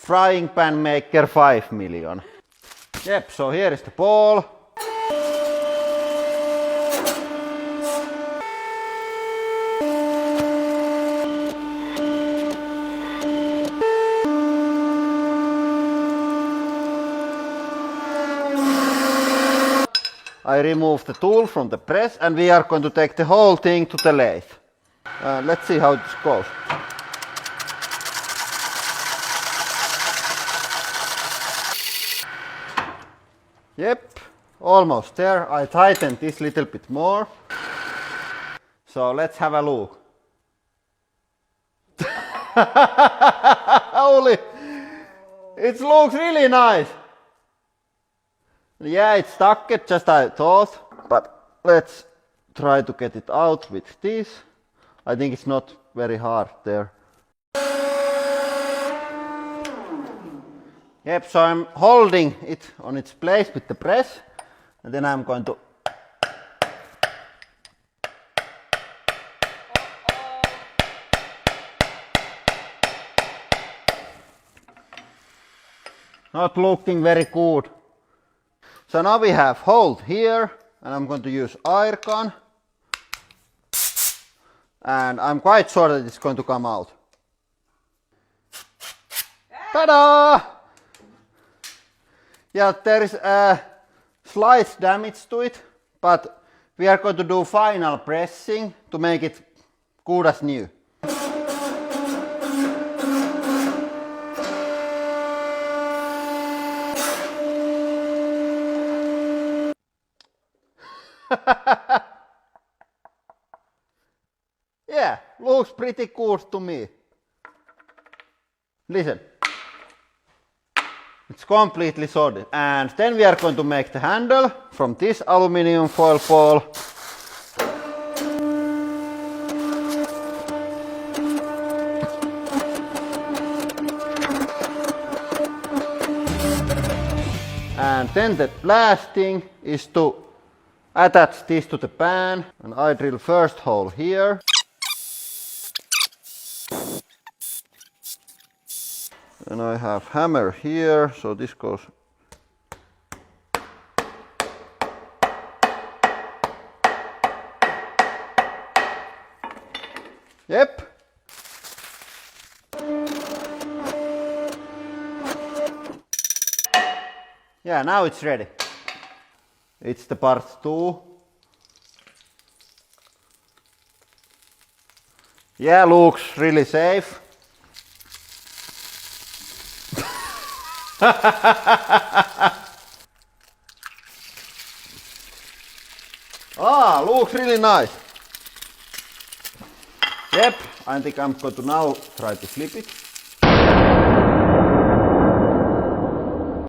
frying pan maker 5 million. Yep, so here is the ball. I remove the tool from the press and we are going to take the whole thing to the lathe. Let's see how this goes. Yep, almost there. I tightened this a little bit more. So let's have a look. Holy, it looks really nice. Yeah, it's stuck it just I thought, but let's try to get it out with this. I think it's not very hard there. Yep, so I'm holding it on its place with the press, and then I'm going to not looking very good. So now we have hold here, and I'm going to use air gun. And I'm quite sure that it's going to come out. Ta-da! Yeah, there is a slight damage to it, but we are going to do final pressing to make it good as new. Yeah, looks pretty good to me. Listen. It's completely solid. And then we are going to make the handle from this aluminium foil ball. And then the last thing is to attach this to the pan. And I drill first hole here. And I have hammer here, so this goes. Yep. Yeah, now it's ready. It's the part 2. Yeah, looks really safe. Looks really nice. Yep, I think I'm going to now try to flip it.